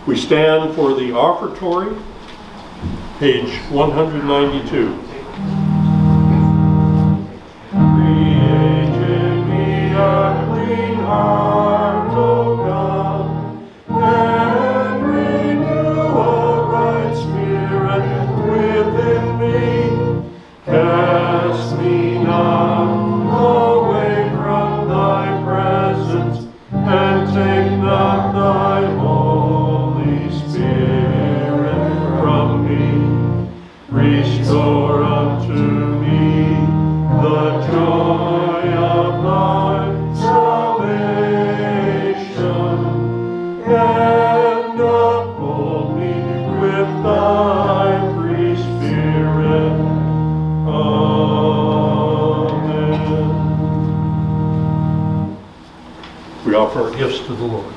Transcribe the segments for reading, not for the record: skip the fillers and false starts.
We stand for the Offertory, page 192. Create in me a clean heart, O God, and renew a right spirit within me. Cast me not away from thy presence, and take not thy Holy Spirit from me. Restore unto me the joy of thy salvation, and uphold me with thy free spirit. Amen. We offer our gifts to the Lord.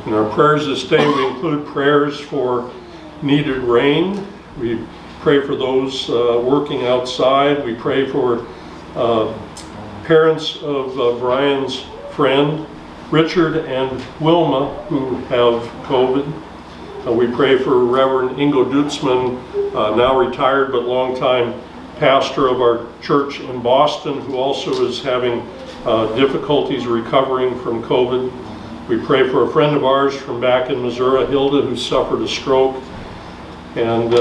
In our prayers this day, we include prayers for needed rain. We pray for those working outside. We pray for parents of Brian's friend, Richard and Wilma, who have COVID. We pray for Reverend Ingo Dutzman, now retired but longtime pastor of our church in Boston, who also is having difficulties recovering from COVID. We pray for a friend of ours from back in Missouri, Hilda, who suffered a stroke, and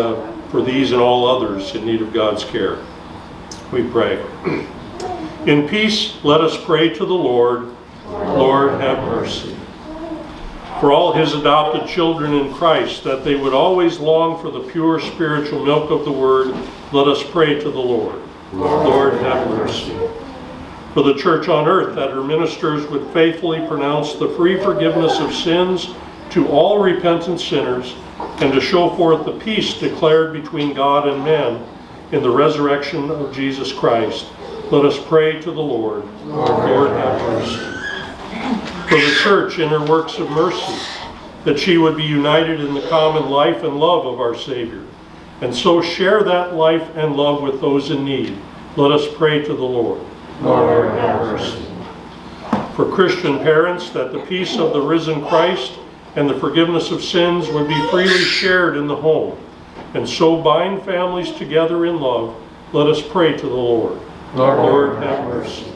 for these and all others in need of God's care. We pray. In peace, let us pray to the Lord. Lord, have mercy. For all his adopted children in Christ, that they would always long for the pure spiritual milk of the Word, let us pray to the Lord. Lord, have mercy. For the church on earth, that her ministers would faithfully pronounce the free forgiveness of sins to all repentant sinners, and to show forth the peace declared between God and men in the resurrection of Jesus Christ, let us pray to the Lord. Lord, have mercy. For the church in her works of mercy, that she would be united in the common life and love of our Savior, and so share that life and love with those in need, let us pray to the Lord. Lord, have mercy. For Christian parents, that the peace of the risen Christ and the forgiveness of sins would be freely shared in the home, and so bind families together in love, let us pray to the Lord. Lord, have mercy.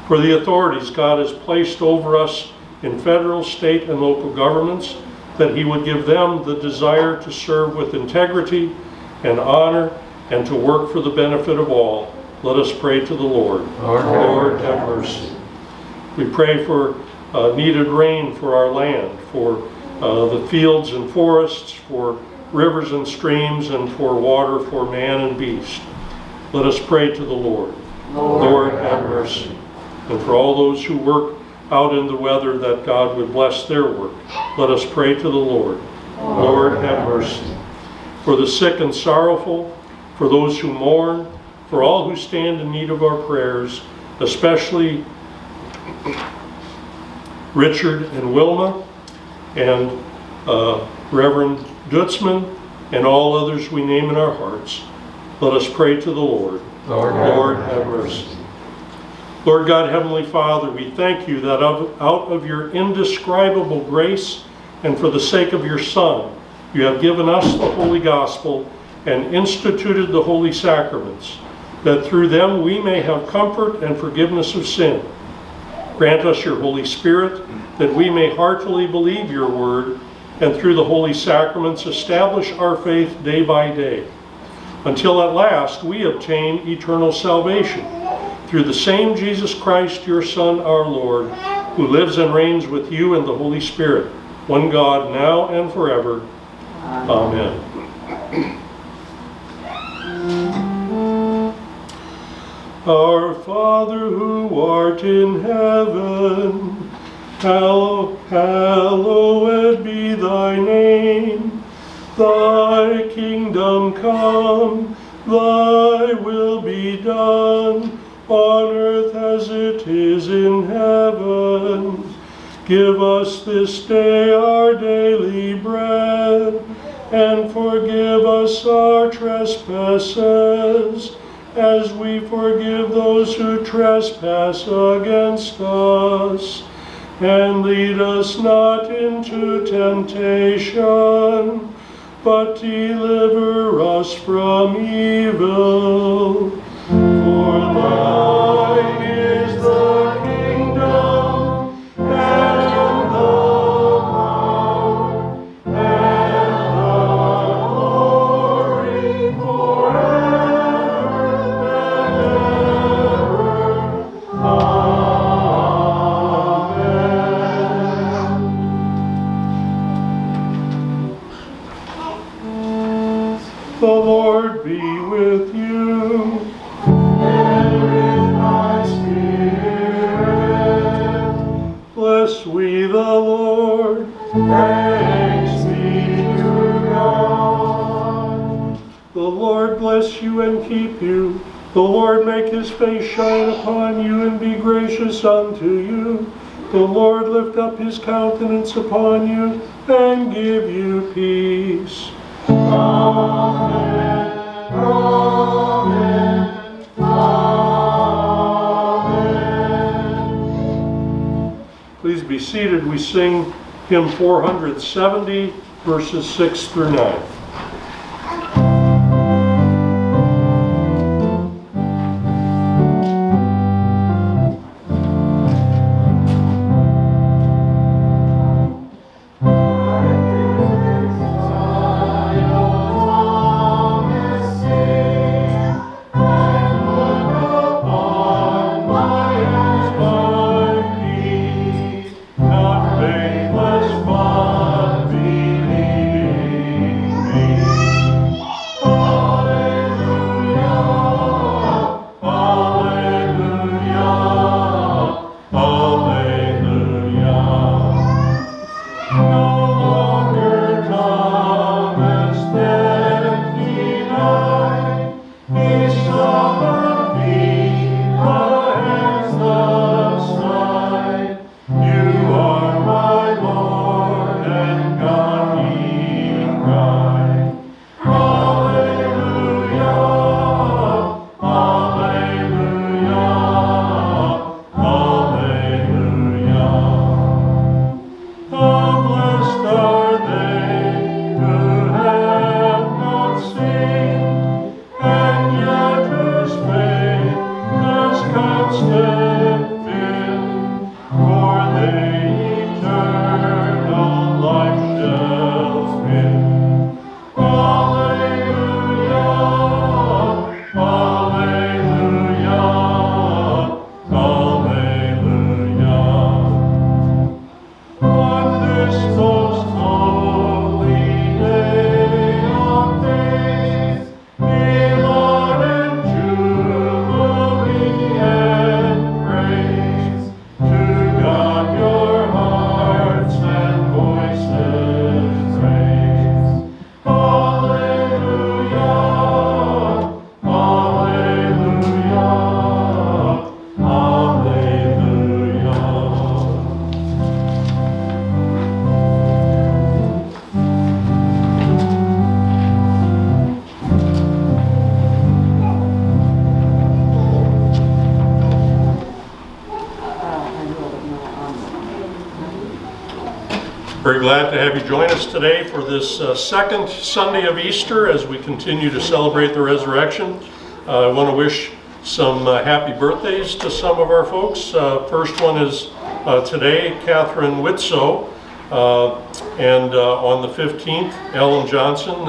For the authorities God has placed over us in federal, state, and local governments, that he would give them the desire to serve with integrity and honor, and to work for the benefit of all, let us pray to the Lord. Lord, have mercy. We pray for needed rain for our land, for the fields and forests, for rivers and streams, and for water for man and beast. Let us pray to the Lord. Lord, have mercy. And for all those who work out in the weather, that God would bless their work, let us pray to the Lord. Lord, have mercy. For the sick and sorrowful, for those who mourn, for all who stand in need of our prayers, especially Richard and Wilma, and Reverend Dutzman, and all others we name in our hearts, let us pray to the Lord. Lord, have mercy. Lord God, Heavenly Father, we thank you that out of your indescribable grace and for the sake of your Son, you have given us the Holy Gospel and instituted the Holy Sacraments, that through them we may have comfort and forgiveness of sin. Grant us your Holy Spirit, that we may heartily believe your word, and through the Holy Sacraments establish our faith day by day, until at last we obtain eternal salvation, through the same Jesus Christ, your Son, our Lord, who lives and reigns with you in the Holy Spirit, one God, now and forever. Amen. Our Father who art in heaven, hallowed be thy name. Thy kingdom come, thy will be done, on earth as it is in heaven. Give us this day our daily bread, and forgive us our trespasses, as we forgive those who trespass against us. And lead us not into temptation, but deliver us from evil. For thine is the kingdom, and the power, and the glory forever and ever. Amen. The Lord be with you. And with thy spirit. Bless we the Lord. Thanks be to God. The Lord bless you and keep you. The Lord make his face shine upon you and be gracious unto you. The Lord lift up his countenance upon you and give you peace. Amen. Amen. Amen. Please be seated. We sing hymn 470, verses 6 through 9. Very glad to have you join us today for this second Sunday of Easter as we continue to celebrate the resurrection. I want to wish some happy birthdays to some of our folks. First one is today, Catherine Whitsoe, and on the 15th, Ellen Johnson,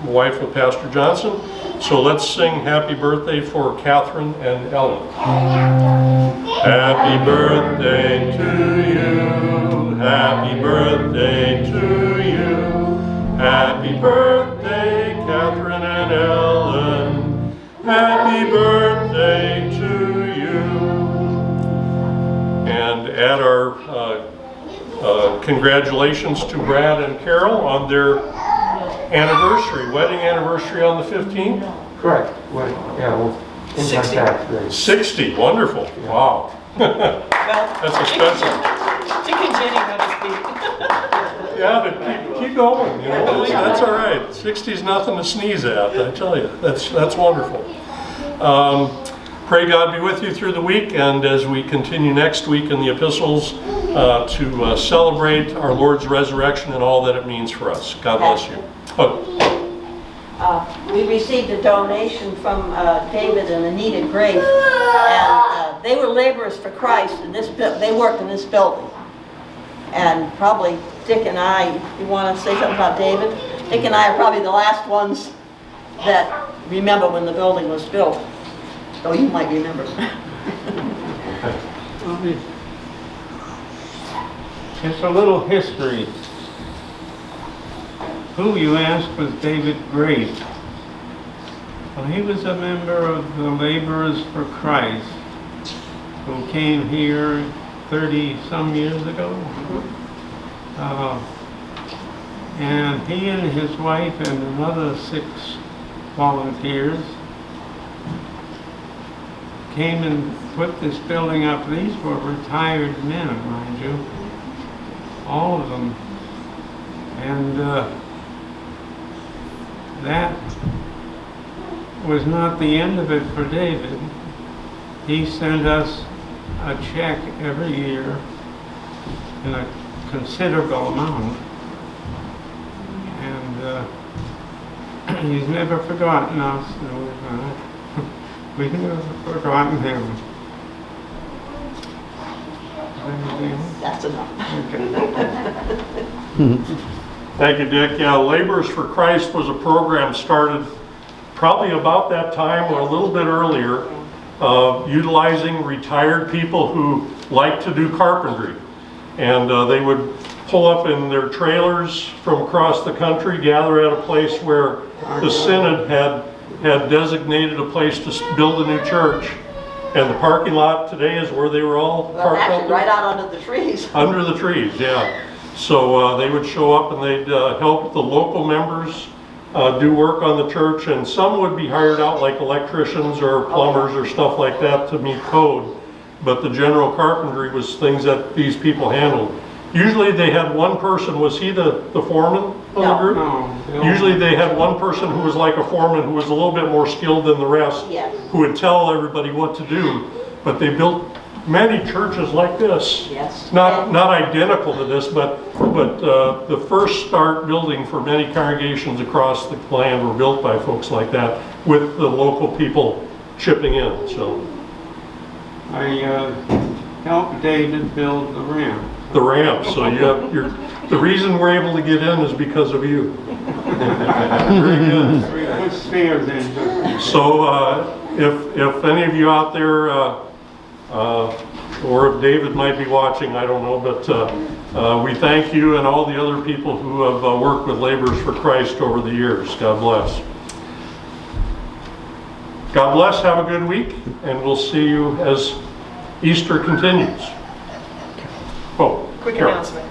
wife of Pastor Johnson. So let's sing happy birthday for Catherine and Ellen. Happy birthday to you. Happy birthday to you. Happy birthday, Catherine and Ellen. Happy birthday to you. And add our congratulations to Brad and Carol on their anniversary, wedding anniversary on the 15th? Correct. Well, yeah, well, in 60. contact today. 60, wonderful, wow. Well, That's expensive. to continue, so to speak. Yeah, but keep going, you know, that's all right. 60 is nothing to sneeze at, I tell you, that's wonderful. Pray God be with you through the week, and as we continue next week in the epistles to celebrate our Lord's resurrection and all that it means for us. God bless you. Oh. We received a donation from David and Anita Grace, and they were laborers for Christ in this. They worked in this building, and probably Dick and I. You want to say something about David? Dick and I are probably the last ones that remember when the building was built. Oh, you might remember. It's a little history. Who, you asked, was David Grace? Well, he was a member of the Laborers for Christ who came here 30-some years ago. And he and his wife and another 6 volunteers came and put this building up. These were retired men, mind you, all of them. And that was not the end of it for David. He sent us a check every year in a considerable amount. And he's never forgotten us. We've never forgotten him. That's enough. Okay. Thank you, Dick. Yeah, Laborers for Christ was a program started probably about that time or a little bit earlier, utilizing retired people who like to do carpentry. And they would pull up in their trailers from across the country, gather at a place where the Synod had designated a place to build a new church. And the parking lot today is where they were all Well, parked actually, out there. right out under the trees. Under the trees, yeah. So they would show up and they'd help the local members do work on the church, and some would be hired out like electricians or plumbers or stuff like that to meet code. But the general carpentry was things that these people handled. Usually they had one person. Was he the foreman of the group? No. Usually they had one person who was like a foreman who was a little bit more skilled than the rest, Yes. who would tell everybody what to do. But they built many churches like this. Yes. Not identical to this, but the first start building for many congregations across the land were built by folks like that, with the local people chipping in. So I helped David build the ramp. the ramp. So you have the reason we're able to get in is because of you. Very good. We put stairs in. So if any of you out there, or if David might be watching, I don't know, but we thank you and all the other people who have worked with Laborers for Christ over the years. God bless. God bless, have a good week, and we'll see you as Easter continues. Oh, Quick Carol. announcement.